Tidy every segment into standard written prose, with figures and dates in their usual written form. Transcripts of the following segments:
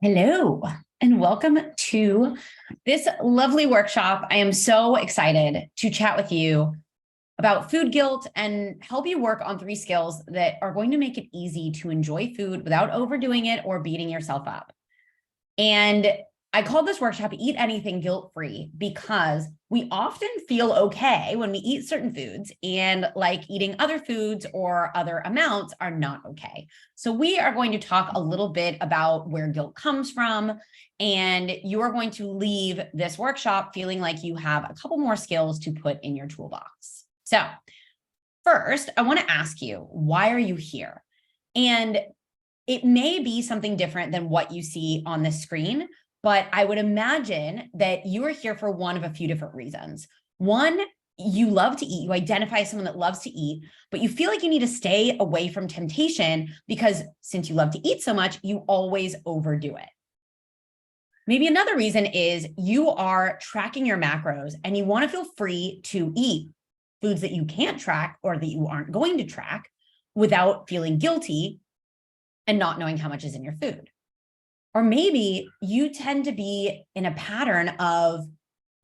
Hello, and welcome to this lovely workshop. I am so excited to chat with you about food guilt and help you work on 3 skills that are going to make it easy to enjoy food without overdoing it or beating yourself up. And I called this workshop Eat Anything Guilt-Free because we often feel okay when we eat certain foods, and like eating other foods or other amounts are not okay. So we are going to talk a little bit about where guilt comes from, and you are going to leave this workshop feeling like you have a couple more skills to put in your toolbox. So first, I want to ask you, why are you here? And it may be something different than what you see on the screen, but I would imagine that you are here for one of a few different reasons. One, you love to eat, you identify as someone that loves to eat, but you feel like you need to stay away from temptation because since you love to eat so much, you always overdo it. Maybe another reason is you are tracking your macros and you want to feel free to eat foods that you can't track or that you aren't going to track without feeling guilty and not knowing how much is in your food. Or maybe you tend to be in a pattern of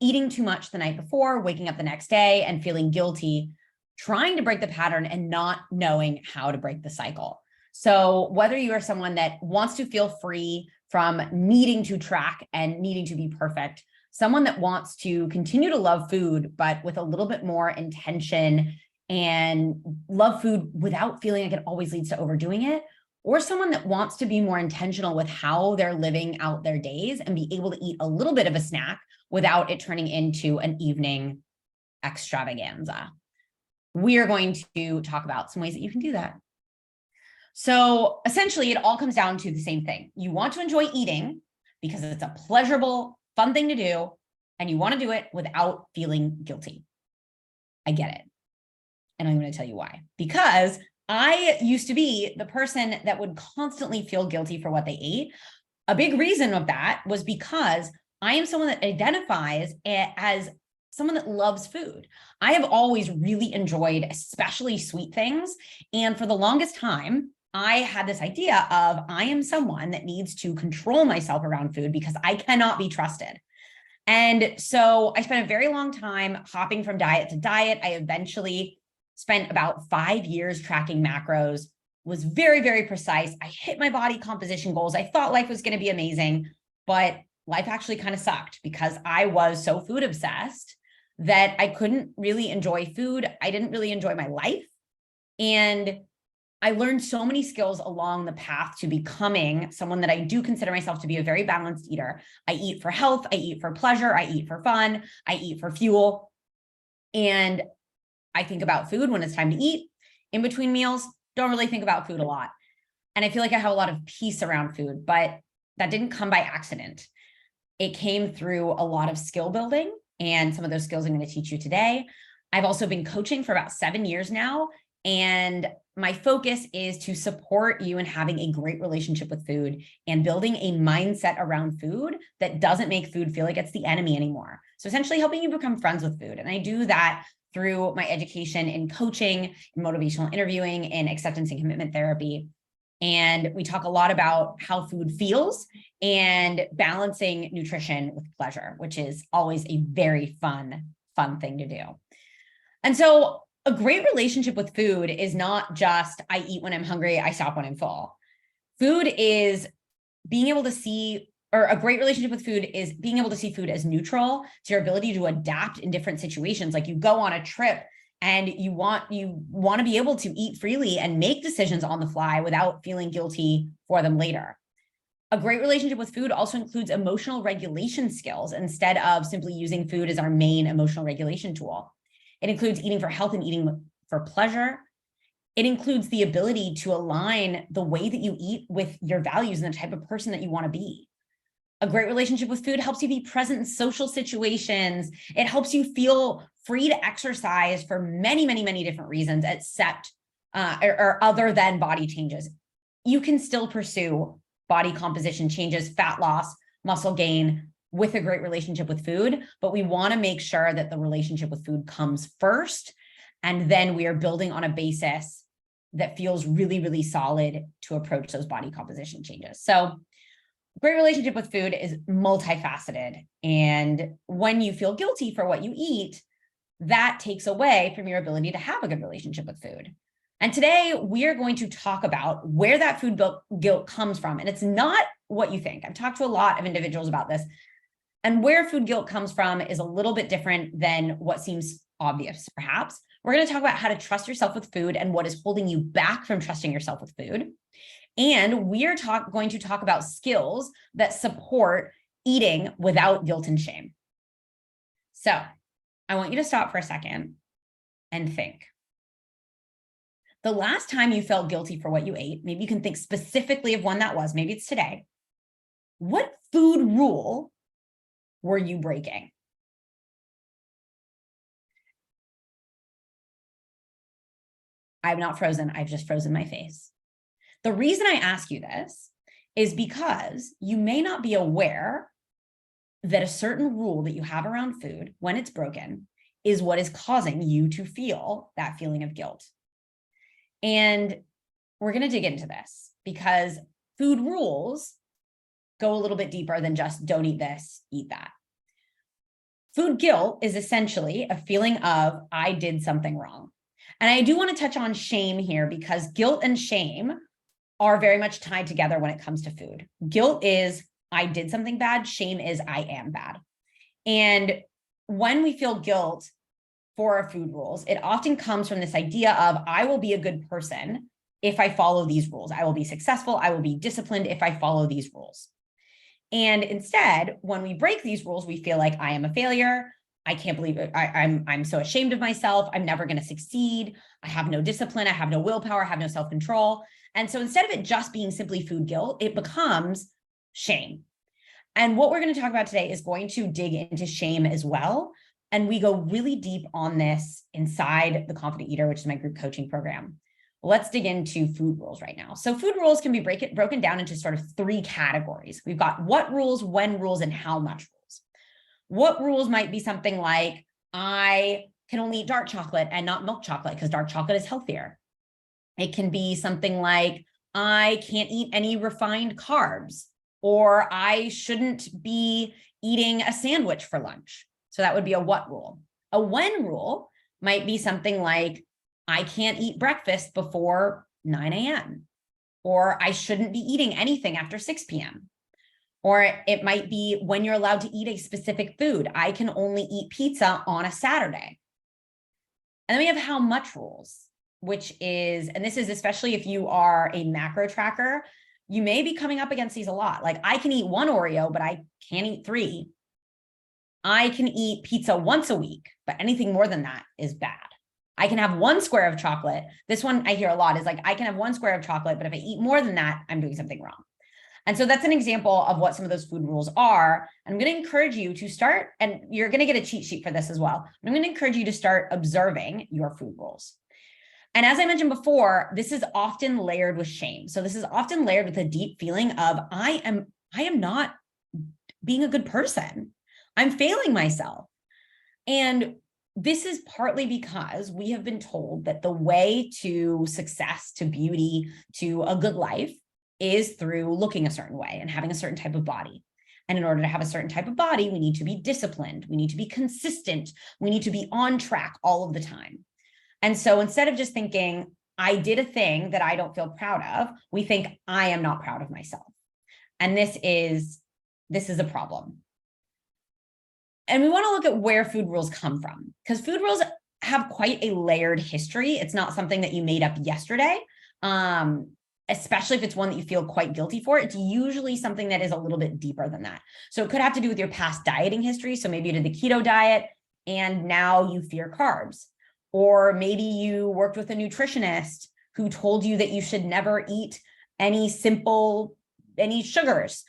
eating too much the night before, waking up the next day and feeling guilty, trying to break the pattern and not knowing how to break the cycle. So whether you are someone that wants to feel free from needing to track and needing to be perfect, someone that wants to continue to love food, but with a little bit more intention and love food without feeling like it always leads to overdoing it, or someone that wants to be more intentional with how they're living out their days and be able to eat a little bit of a snack without it turning into an evening extravaganza. We are going to talk about some ways that you can do that. So essentially, it all comes down to the same thing. You want to enjoy eating because it's a pleasurable, fun thing to do, and you want to do it without feeling guilty. I get it. And I'm going to tell you why. Because I used to be the person that would constantly feel guilty for what they ate. A big reason of that was because I am someone that identifies as someone that loves food. I have always really enjoyed, especially sweet things. And for the longest time, I had this idea of I am someone that needs to control myself around food because I cannot be trusted. And so I spent a very long time hopping from diet to diet. I eventually spent about 5 years tracking macros, was very, very precise. I hit my body composition goals. I thought life was going to be amazing, but life actually kind of sucked because I was so food obsessed that I couldn't really enjoy food. I didn't really enjoy my life. And I learned so many skills along the path to becoming someone that I do consider myself to be a very balanced eater. I eat for health, I eat for pleasure, I eat for fun, I eat for fuel. And I think about food when it's time to eat. In between meals, don't really think about food a lot. And I feel like I have a lot of peace around food, but that didn't come by accident. It came through a lot of skill building, and some of those skills I'm going to teach you today. I've also been coaching for about 7 years now, and my focus is to support you in having a great relationship with food and building a mindset around food that doesn't make food feel like it's the enemy anymore. So essentially helping you become friends with food. And I do that through my education in coaching, in motivational interviewing, in acceptance and commitment therapy. And we talk a lot about how food feels and balancing nutrition with pleasure, which is always a very fun thing to do. And so a great relationship with food is not just I eat when I'm hungry, I stop when I'm full. Food is being able to see, or a great relationship with food is being able to see food as neutral. It's your ability to adapt in different situations. Like you go on a trip and you want to be able to eat freely and make decisions on the fly without feeling guilty for them later. A great relationship with food also includes emotional regulation skills instead of simply using food as our main emotional regulation tool. It includes eating for health and eating for pleasure. It includes the ability to align the way that you eat with your values and the type of person that you want to be. A great relationship with food helps you be present in social situations. It helps you feel free to exercise for many, many, many different reasons, except or other than body changes. You can still pursue body composition changes, fat loss, muscle gain with a great relationship with food, but we want to make sure that the relationship with food comes first, and then we are building on a basis that feels really, really solid to approach those body composition changes. So great relationship with food is multifaceted. And when you feel guilty for what you eat, that takes away from your ability to have a good relationship with food. And today we are going to talk about where that food guilt comes from. And it's not what you think. I've talked to a lot of individuals about this. And where food guilt comes from is a little bit different than what seems obvious, perhaps. We're going to talk about how to trust yourself with food and what is holding you back from trusting yourself with food. And we're going to talk about skills that support eating without guilt and shame. So I want you to stop for a second and think. The last time you felt guilty for what you ate, maybe you can think specifically of when that was, maybe it's today. What food rule were you breaking? I'm not frozen, I've just frozen my face. The reason I ask you this is because you may not be aware that a certain rule that you have around food, when it's broken, is what is causing you to feel that feeling of guilt. And we're going to dig into this because food rules go a little bit deeper than just don't eat this, eat that. Food guilt is essentially a feeling of I did something wrong. And I do want to touch on shame here because guilt and shame are very much tied together when it comes to food. Guilt is I did something bad. Shame is I am bad. And when we feel guilt for our food rules, it often comes from this idea of I will be a good person if I follow these rules. I will be successful. I will be disciplined if I follow these rules. And instead, when we break these rules, we feel like I am a failure. I can't believe it. I'm so ashamed of myself. I'm never going to succeed. I have no discipline. I have no willpower. I have no self-control. And so instead of it just being simply food guilt, it becomes shame. And what we're going to talk about today is going to dig into shame as well. And we go really deep on this inside the Confident Eater, which is my group coaching program. Let's dig into food rules right now. So food rules can be broken down into sort of three categories. We've got what rules, when rules, and how much rules. What rules might be something like, I can only eat dark chocolate and not milk chocolate because dark chocolate is healthier. It can be something like, I can't eat any refined carbs, or I shouldn't be eating a sandwich for lunch. So that would be a what rule. A when rule might be something like, I can't eat breakfast before 9 a.m. or I shouldn't be eating anything after 6 p.m. Or it might be when you're allowed to eat a specific food. I can only eat pizza on a Saturday. And then we have how much rules, which is, and this is especially if you are a macro tracker, you may be coming up against these a lot. Like I can eat one Oreo, but I can't eat 3. I can eat pizza once a week, but anything more than that is bad. I can have 1 square of chocolate. This one I hear a lot is like, I can have 1 square of chocolate, but if I eat more than that, I'm doing something wrong. And so that's an example of what some of those food rules are. And I'm going to encourage you to start, and you're going to get a cheat sheet for this as well. I'm going to encourage you to start observing your food rules. And as I mentioned before, this is often layered with shame. So this is often layered with a deep feeling of I am not being a good person. I'm failing myself. And this is partly because we have been told that the way to success, to beauty, to a good life is through looking a certain way and having a certain type of body. And in order to have a certain type of body, we need to be disciplined. We need to be consistent. We need to be on track all of the time. And so instead of just thinking, I did a thing that I don't feel proud of, we think I am not proud of myself. And this is a problem. And we want to look at where food rules come from, because food rules have quite a layered history. It's not something that you made up yesterday, especially if it's one that you feel quite guilty for. It's usually something that is a little bit deeper than that. So it could have to do with your past dieting history. So maybe you did the keto diet and now you fear carbs. Or maybe you worked with a nutritionist who told you that you should never eat any sugars.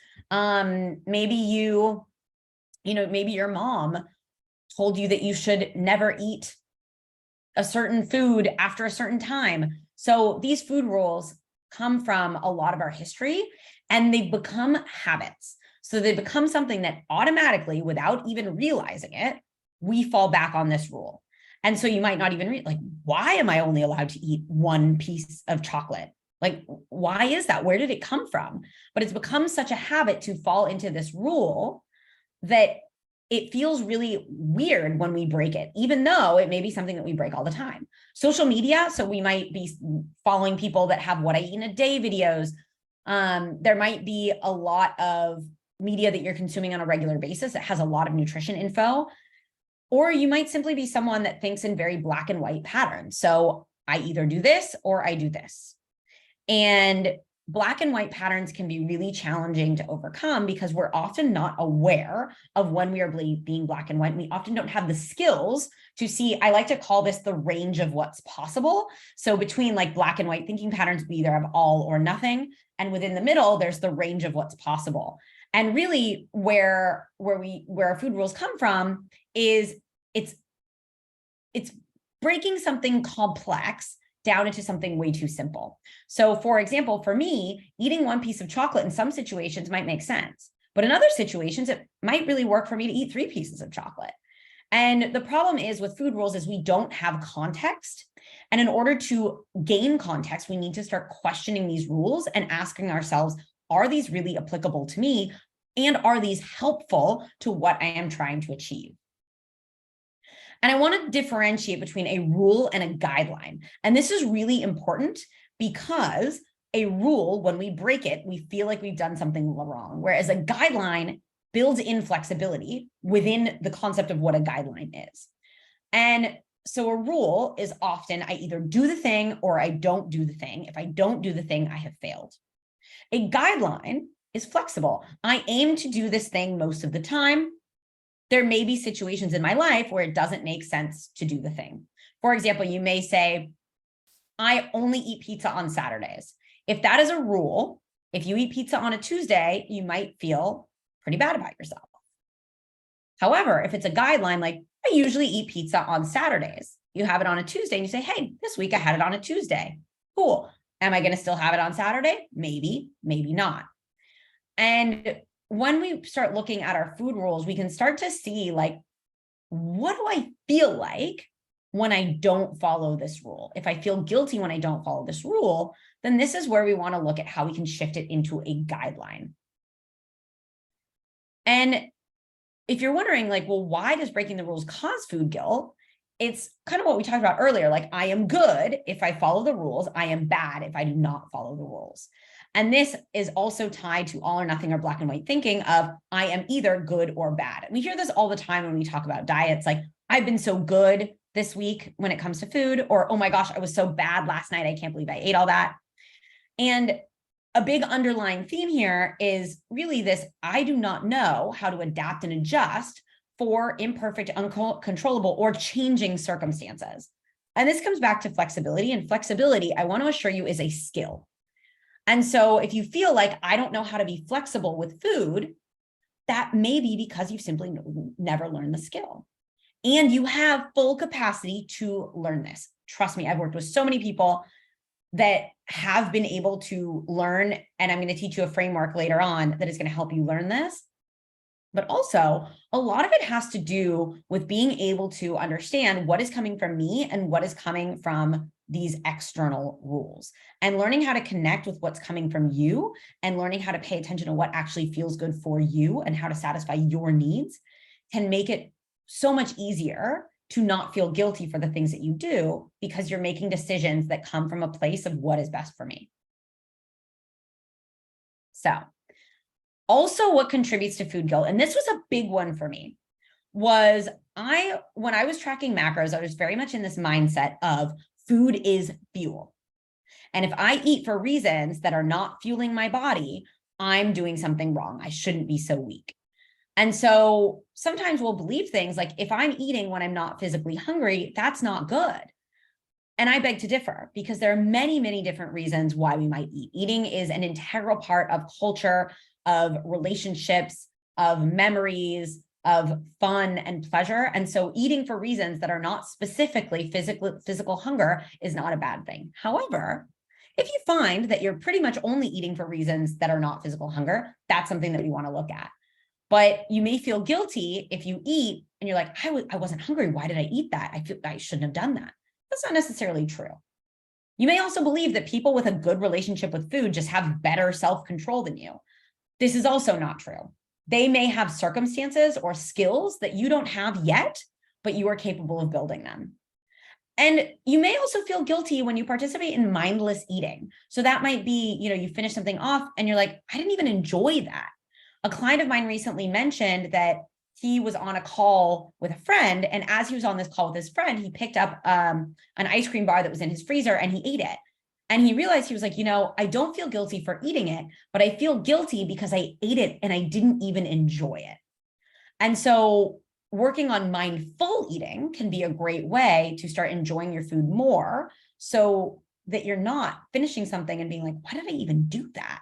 Maybe your mom told you that you should never eat a certain food after a certain time. So these food rules come from a lot of our history and they've become habits. So they become something that automatically, without even realizing it, we fall back on this rule. And so you might not even read, like, why am I only allowed to eat 1 piece of chocolate Like, why is that? Where did it come from? But it's become such a habit to fall into this rule that it feels really weird when we break it, even though it may be something that we break all the time. Social media, so we might be following people that have what I eat in a day videos. There might be a lot of media that you're consuming on a regular basis that has a lot of nutrition info. Or you might simply be someone that thinks in very black and white patterns. So I either do this or I do this. And black and white patterns can be really challenging to overcome because we're often not aware of when we are being black and white. We often don't have the skills to see, I like to call this the range of what's possible. So between like black and white thinking patterns, we either have all or nothing. And within the middle, there's the range of what's possible. And really where our food rules come from is it's breaking something complex down into something way too simple. So for example, for me, eating one piece of chocolate in some situations might make sense, but in other situations, it might really work for me to eat 3 pieces of chocolate. And the problem is with food rules is we don't have context. And in order to gain context, we need to start questioning these rules and asking ourselves, are these really applicable to me? And are these helpful to what I am trying to achieve? And I want to differentiate between a rule and a guideline. And this is really important because a rule, when we break it, we feel like we've done something wrong. Whereas a guideline builds in flexibility within the concept of what a guideline is. And so a rule is often I either do the thing or I don't do the thing. If I don't do the thing, I have failed. A guideline is flexible. I aim to do this thing most of the time. There may be situations in my life where it doesn't make sense to do the thing. For example, you may say, I only eat pizza on Saturdays. If that is a rule, if you eat pizza on a Tuesday, you might feel pretty bad about yourself. However, if it's a guideline, like I usually eat pizza on Saturdays, you have it on a Tuesday and you say, hey, this week I had it on a Tuesday. Cool. Am I going to still have it on Saturday? Maybe, maybe not. And when we start looking at our food rules, we can start to see like, what do I feel like when I don't follow this rule? If I feel guilty when I don't follow this rule, then this is where we want to look at how we can shift it into a guideline. And if you're wondering like, well, why does breaking the rules cause food guilt? It's kind of what we talked about earlier. Like I am good if I follow the rules. I am bad if I do not follow the rules. And this is also tied to all or nothing or black and white thinking of I am either good or bad. We hear this all the time when we talk about diets, like I've been so good this week when it comes to food, or, oh my gosh, I was so bad last night. I can't believe I ate all that. And a big underlying theme here is really this, I do not know how to adapt and adjust for imperfect, uncontrollable, or changing circumstances. And this comes back to flexibility, and flexibility, I want to assure you, is a skill. And so if you feel like I don't know how to be flexible with food, that may be because you've simply never learned the skill. And you have full capacity to learn this. Trust me, I've worked with so many people that have been able to learn, and I'm going to teach you a framework later on that is going to help you learn this. But also, a lot of it has to do with being able to understand what is coming from me and what is coming from these external rules, and learning how to connect with what's coming from you and learning how to pay attention to what actually feels good for you and how to satisfy your needs can make it so much easier to not feel guilty for the things that you do, because you're making decisions that come from a place of what is best for me. So also what contributes to food guilt, and this was a big one for me, was when I was tracking macros, I was very much in this mindset of food is fuel. And if I eat for reasons that are not fueling my body, I'm doing something wrong. I shouldn't be so weak. And so sometimes we'll believe things like, if I'm eating when I'm not physically hungry, that's not good. And I beg to differ, because there are many, many different reasons why we might eat. Eating is an integral part of culture, of relationships, of memories, of fun and pleasure. And so eating for reasons that are not specifically physical hunger is not a bad thing. However, if you find that you're pretty much only eating for reasons that are not physical hunger, that's something that we want to look at. But you may feel guilty if you eat and you're like, I wasn't hungry. Why did I eat that? I feel I shouldn't have done that. That's not necessarily true. You may also believe that people with a good relationship with food just have better self-control than you. This is also not true. They may have circumstances or skills that you don't have yet, but you are capable of building them. And you may also feel guilty when you participate in mindless eating. So that might be, you finish something off and you're like, I didn't even enjoy that. A client of mine recently mentioned that he was on a call with a friend. And as he was on this call with his friend, he picked up an ice cream bar that was in his freezer and he ate it. And he realized, he was like, I don't feel guilty for eating it, but I feel guilty because I ate it and I didn't even enjoy it. And so working on mindful eating can be a great way to start enjoying your food more, so that you're not finishing something and being like, why did I even do that?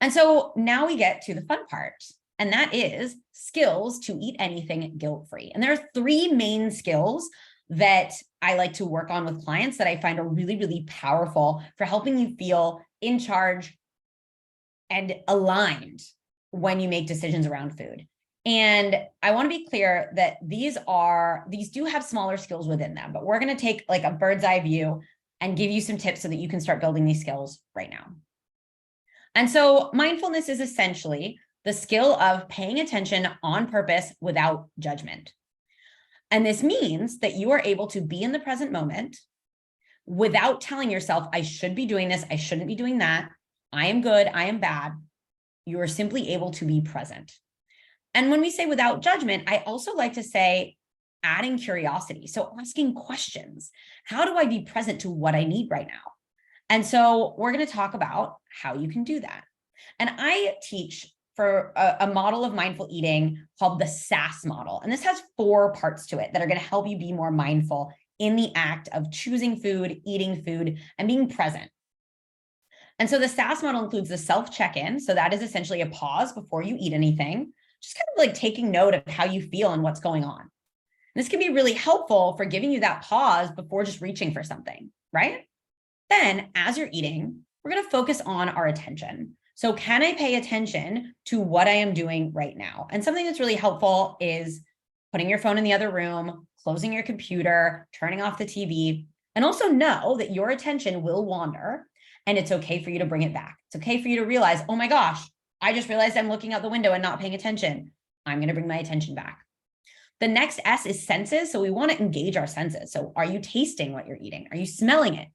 And so now we get to the fun part, and that is skills to eat anything guilt-free. And there are 3 main skills that I like to work on with clients that I find are really, really powerful for helping you feel in charge and aligned when you make decisions around food. And I want to be clear that these do have smaller skills within them, but we're going to take like a bird's eye view and give you some tips so that you can start building these skills right now. And so mindfulness is essentially the skill of paying attention on purpose without judgment. And this means that you are able to be in the present moment without telling yourself, I should be doing this, I shouldn't be doing that, I am good, I am bad. You are simply able to be present. And when we say without judgment, I also like to say adding curiosity. So asking questions. How do I be present to what I need right now? And so we're going to talk about how you can do that. And I teach for a model of mindful eating called the SAS model. And this has 4 parts to it that are going to help you be more mindful in the act of choosing food, eating food, and being present. And so the SAS model includes the self check-in. So that is essentially a pause before you eat anything, just kind of like taking note of how you feel and what's going on. This can be really helpful for giving you that pause before just reaching for something, right? Then as you're eating, we're going to focus on our attention. So can I pay attention to what I am doing right now? And something that's really helpful is putting your phone in the other room, closing your computer, turning off the TV, and also know that your attention will wander and it's okay for you to bring it back. It's okay for you to realize, oh my gosh, I just realized I'm looking out the window and not paying attention. I'm going to bring my attention back. The next S is senses. So we want to engage our senses. So are you tasting what you're eating? Are you smelling it?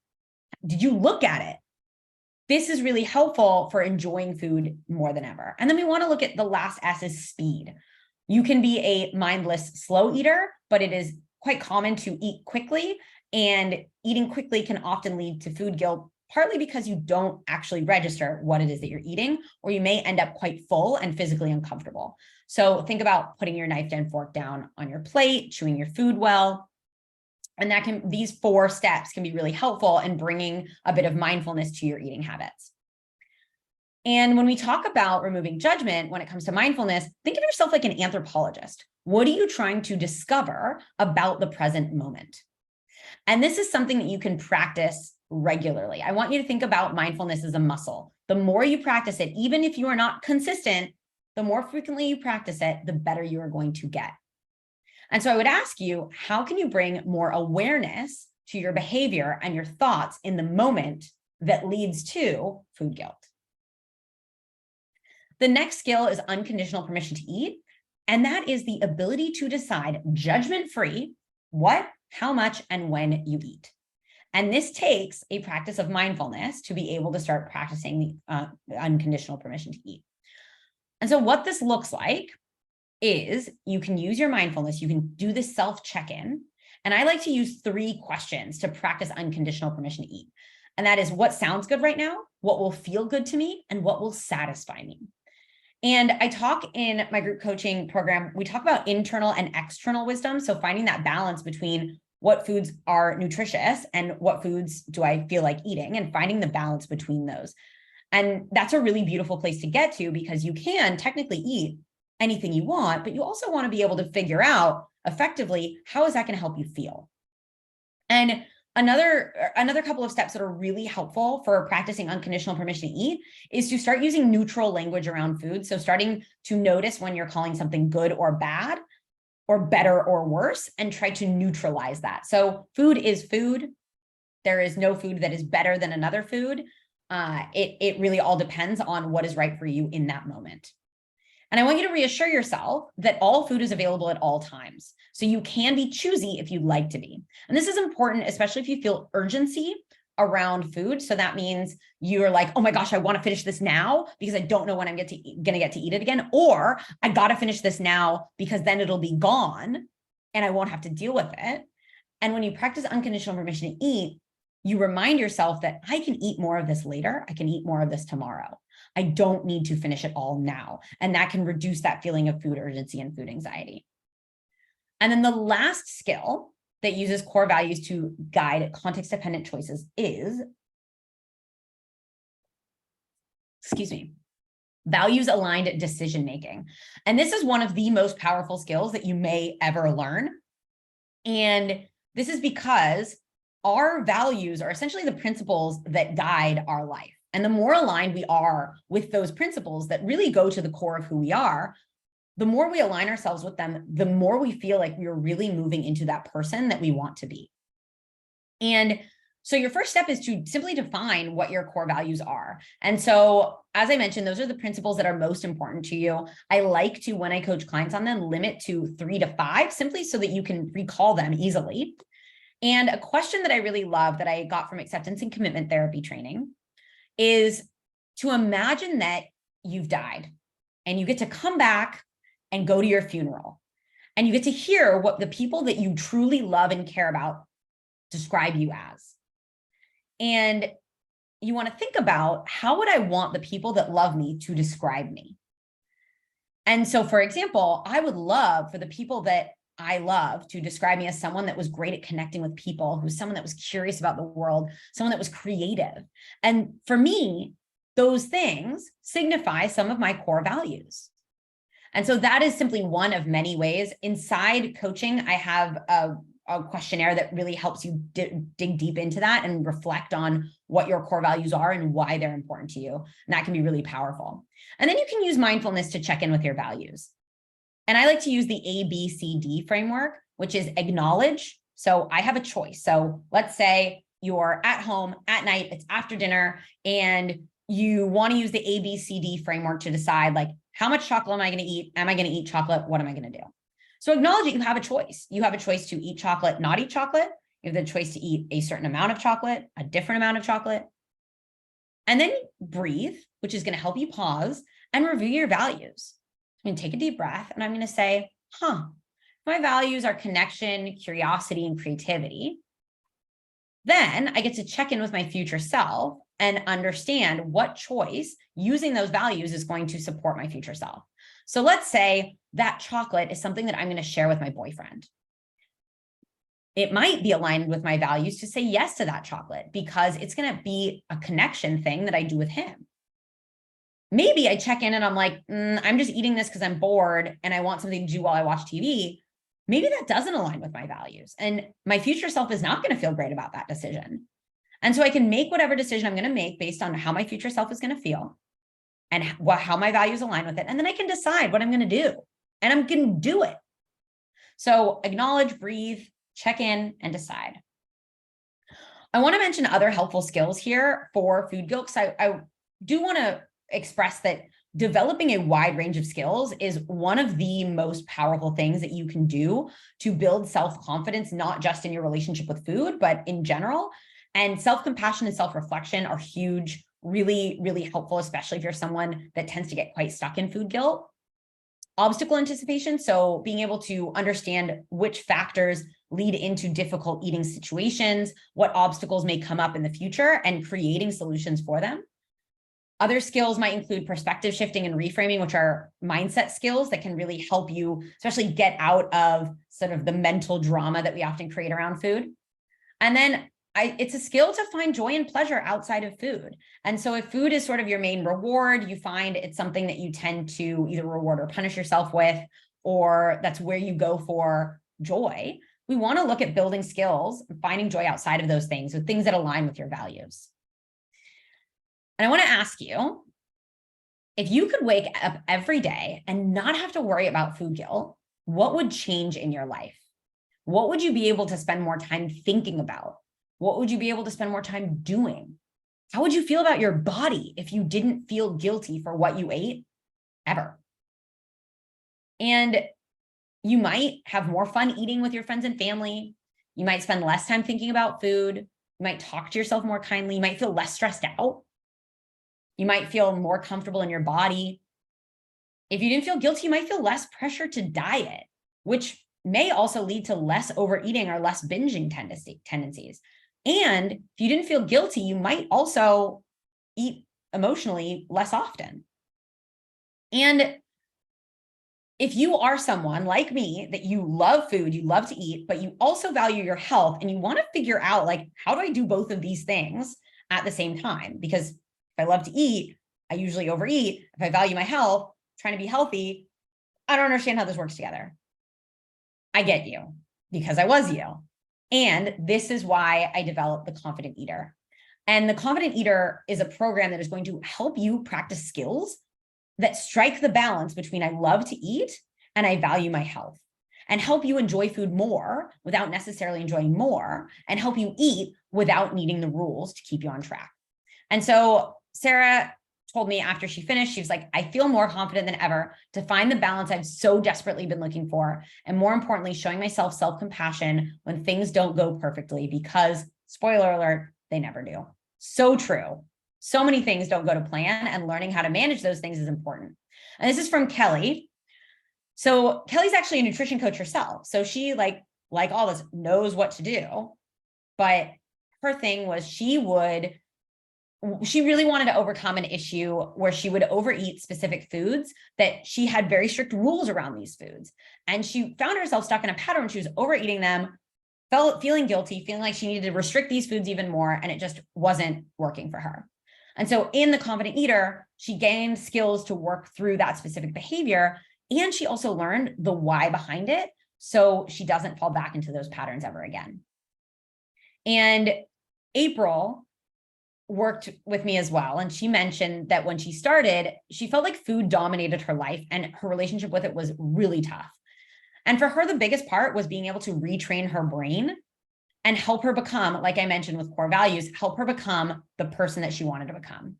Did you look at it? This is really helpful for enjoying food more than ever. And then we want to look at the last S is speed. You can be a mindless slow eater, but it is quite common to eat quickly, and eating quickly can often lead to food guilt, partly because you don't actually register what it is that you're eating, or you may end up quite full and physically uncomfortable. So think about putting your knife and fork down on your plate, chewing your food well. And these 4 steps can be really helpful in bringing a bit of mindfulness to your eating habits. And when we talk about removing judgment, when it comes to mindfulness, think of yourself like an anthropologist. What are you trying to discover about the present moment? And this is something that you can practice regularly. I want you to think about mindfulness as a muscle. The more you practice it, even if you are not consistent, the more frequently you practice it, the better you are going to get. And so I would ask you, how can you bring more awareness to your behavior and your thoughts in the moment that leads to food guilt? The next skill is unconditional permission to eat. And that is the ability to decide judgment-free what, how much, and when you eat. And this takes a practice of mindfulness to be able to start practicing the unconditional permission to eat. And so what this looks like is you can use your mindfulness, you can do this self-check-in. And I like to use 3 questions to practice unconditional permission to eat. And that is, what sounds good right now, what will feel good to me, and what will satisfy me. And I talk in my group coaching program, we talk about internal and external wisdom. So finding that balance between what foods are nutritious and what foods do I feel like eating, and finding the balance between those. And that's a really beautiful place to get to, because you can technically eat anything you want, but you also want to be able to figure out effectively, how is that going to help you feel? And another couple of steps that are really helpful for practicing unconditional permission to eat is to start using neutral language around food. So starting to notice when you're calling something good or bad, or better or worse, and try to neutralize that. So food is food. There is no food that is better than another food. It really all depends on what is right for you in that moment. And I want you to reassure yourself that all food is available at all times. So you can be choosy if you'd like to be. And this is important, especially if you feel urgency around food. So that means you're like, oh my gosh, I want to finish this now because I don't know when I'm going to get to eat it again. Or I got to finish this now because then it'll be gone and I won't have to deal with it. And when you practice unconditional permission to eat, you remind yourself that I can eat more of this later. I can eat more of this tomorrow. I don't need to finish it all now. And that can reduce that feeling of food urgency and food anxiety. And then the last skill that uses core values to guide context-dependent choices is, values-aligned decision-making. And this is one of the most powerful skills that you may ever learn. And this is because our values are essentially the principles that guide our life. And the more aligned we are with those principles that really go to the core of who we are, the more we align ourselves with them, the more we feel like we're really moving into that person that we want to be. And so your first step is to simply define what your core values are. And so, as I mentioned, those are the principles that are most important to you. I like to, when I coach clients on them, limit to 3 to 5, simply so that you can recall them easily. And a question that I really love that I got from acceptance and commitment therapy training is to imagine that you've died and you get to come back and go to your funeral. And you get to hear what the people that you truly love and care about describe you as. And you want to think about, how would I want the people that love me to describe me? And so, for example, I would love for the people that I love to describe me as someone that was great at connecting with people, who's someone that was curious about the world, someone that was creative. And for me, those things signify some of my core values. And so that is simply one of many ways. Inside coaching, I have a questionnaire that really helps you dig deep into that and reflect on what your core values are and why they're important to you. And that can be really powerful. And then you can use mindfulness to check in with your values. And I like to use the ABCD framework, which is acknowledge. So I have a choice. So let's say you're at home at night, it's after dinner, and you want to use the ABCD framework to decide, like, how much chocolate am I going to eat? Am I going to eat chocolate? What am I going to do? So acknowledge that you have a choice. You have a choice to eat chocolate, not eat chocolate. You have the choice to eat a certain amount of chocolate, a different amount of chocolate. And then breathe, which is going to help you pause and review your values. I'm going to take a deep breath and I'm going to say, my values are connection, curiosity, and creativity. Then I get to check in with my future self and understand what choice using those values is going to support my future self. So let's say that chocolate is something that I'm going to share with my boyfriend. It might be aligned with my values to say yes to that chocolate because it's going to be a connection thing that I do with him. Maybe I check in and I'm like, I'm just eating this because I'm bored and I want something to do while I watch TV. Maybe that doesn't align with my values, and my future self is not going to feel great about that decision. And so I can make whatever decision I'm going to make based on how my future self is going to feel and how my values align with it. And then I can decide what I'm going to do, and I'm going to do it. So acknowledge, breathe, check in, and decide. I want to mention other helpful skills here for food guilt, because I do want to express that developing a wide range of skills is one of the most powerful things that you can do to build self-confidence, not just in your relationship with food, but in general. And self-compassion and self-reflection are huge, really, really helpful, especially if you're someone that tends to get quite stuck in food guilt. Obstacle anticipation, so being able to understand which factors lead into difficult eating situations, what obstacles may come up in the future, and creating solutions for them. Other skills might include perspective shifting and reframing, which are mindset skills that can really help you, especially get out of sort of the mental drama that we often create around food. And then it's a skill to find joy and pleasure outside of food. And so if food is sort of your main reward, you find it's something that you tend to either reward or punish yourself with, or that's where you go for joy. We want to look at building skills, finding joy outside of those things, with things that align with your values. And I want to ask you, if you could wake up every day and not have to worry about food guilt, what would change in your life? What would you be able to spend more time thinking about? What would you be able to spend more time doing? How would you feel about your body if you didn't feel guilty for what you ate ever? And you might have more fun eating with your friends and family. You might spend less time thinking about food. You might talk to yourself more kindly. You might feel less stressed out. You might feel more comfortable in your body. If you didn't feel guilty, you might feel less pressure to diet, which may also lead to less overeating or less binging tendencies. And if you didn't feel guilty, you might also eat emotionally less often. And if you are someone like me that you love food, you love to eat, but you also value your health and you want to figure out, like, how do I do both of these things at the same time? Because if I love to eat, I usually overeat. If I value my health, trying to be healthy, I don't understand how this works together. I get you, because I was you. And this is why I developed the Confident Eater. And the Confident Eater is a program that is going to help you practice skills that strike the balance between I love to eat and I value my health, and help you enjoy food more without necessarily enjoying more, and help you eat without needing the rules to keep you on track. And so Sarah told me after she finished, she was like, I feel more confident than ever to find the balance I've so desperately been looking for. And more importantly, showing myself self-compassion when things don't go perfectly, because spoiler alert, they never do. So true. So many things don't go to plan, and learning how to manage those things is important. And this is from Kelly. So Kelly's actually a nutrition coach herself. So she, like all of us, knows what to do. But her thing was she really wanted to overcome an issue where she would overeat specific foods, that she had very strict rules around these foods. And she found herself stuck in a pattern. She was overeating them, feeling guilty, feeling like she needed to restrict these foods even more, and it just wasn't working for her. And so in the Confident Eater, she gained skills to work through that specific behavior. And she also learned the why behind it, so she doesn't fall back into those patterns ever again. And April worked with me as well. And she mentioned that when she started, she felt like food dominated her life and her relationship with it was really tough. And for her, the biggest part was being able to retrain her brain and help her become, like I mentioned with core values, help her become the person that she wanted to become.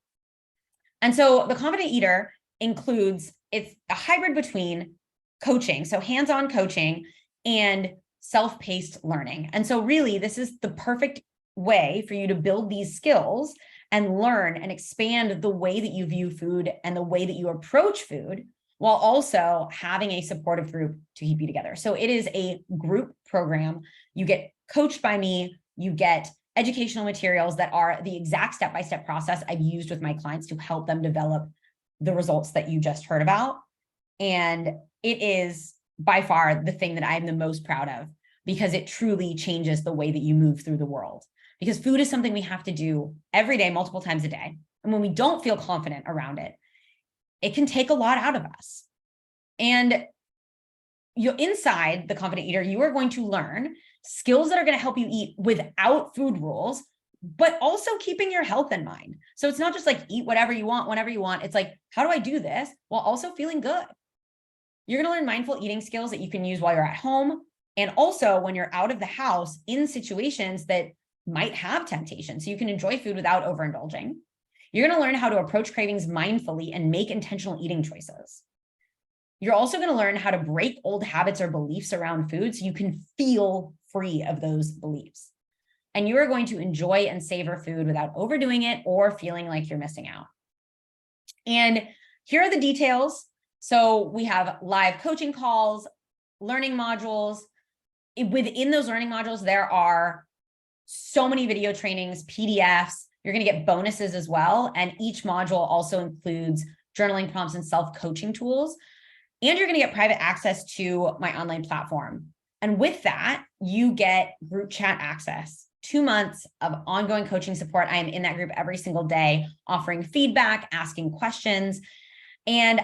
And so the Confident Eater includes, it's a hybrid between coaching, so hands-on coaching, and self-paced learning. And so really, this is the perfect way for you to build these skills and learn and expand the way that you view food and the way that you approach food, while also having a supportive group to keep you together. So it is a group program. You get coached by me, you get educational materials that are the exact step-by-step process I've used with my clients to help them develop the results that you just heard about. And it is by far the thing that I'm the most proud of, because it truly changes the way that you move through the world. Because food is something we have to do every day, multiple times a day. And when we don't feel confident around it, it can take a lot out of us. And inside the Confident Eater, you are going to learn skills that are going to help you eat without food rules, but also keeping your health in mind. So it's not just like eat whatever you want, whenever you want. It's like, how do I do this while also feeling good? You're going to learn mindful eating skills that you can use while you're at home, and also when you're out of the house in situations that might have temptation, so you can enjoy food without overindulging. You're going to learn how to approach cravings mindfully and make intentional eating choices. You're also going to learn how to break old habits or beliefs around food so you can feel free of those beliefs. And you are going to enjoy and savor food without overdoing it or feeling like you're missing out. And here are the details. So we have live coaching calls, learning modules. Within those learning modules, there are so many video trainings, PDFs. You're going to get bonuses as well. And each module also includes journaling prompts and self-coaching tools. And you're going to get private access to my online platform. And with that, you get group chat access, 2 months of ongoing coaching support. I am in that group every single day, offering feedback, asking questions. And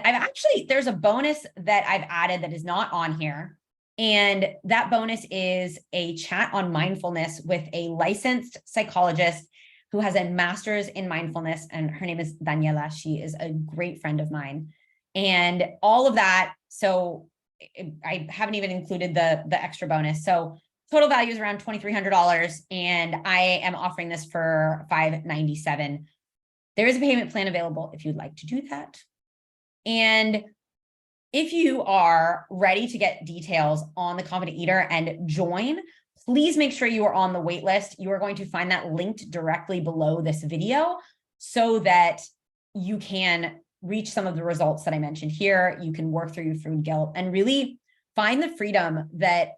there's a bonus that I've added that is not on here. And that bonus is a chat on mindfulness with a licensed psychologist who has a master's in mindfulness. And her name is Daniela. She is a great friend of mine. And all of that, so I haven't even included the extra bonus. So Total value is around $2,300, and I am offering this for $597. There is a payment plan available if you'd like to do that. And if you are ready to get details on the Confident Eater and join, please make sure you are on the wait list. You are going to find that linked directly below this video so that you can reach some of the results that I mentioned here. You can work through your food guilt and really find the freedom that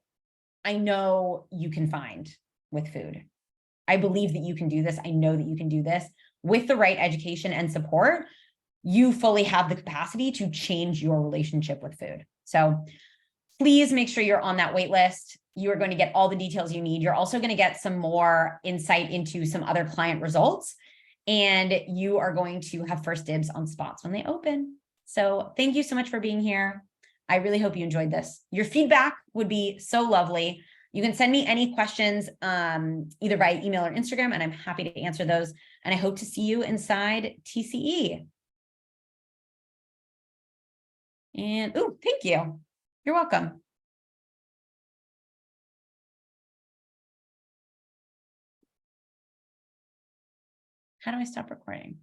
I know you can find with food. I believe that you can do this. I know that you can do this with the right education and support. You fully have the capacity to change your relationship with food. So please make sure you're on that wait list. You are going to get all the details you need. You're also going to get some more insight into some other client results, and you are going to have first dibs on spots when they open. So thank you so much for being here. I really hope you enjoyed this. Your feedback would be so lovely. You can send me any questions either by email or Instagram, and I'm happy to answer those. And I hope to see you inside TCE. And, oh, thank you. You're welcome. How do I stop recording?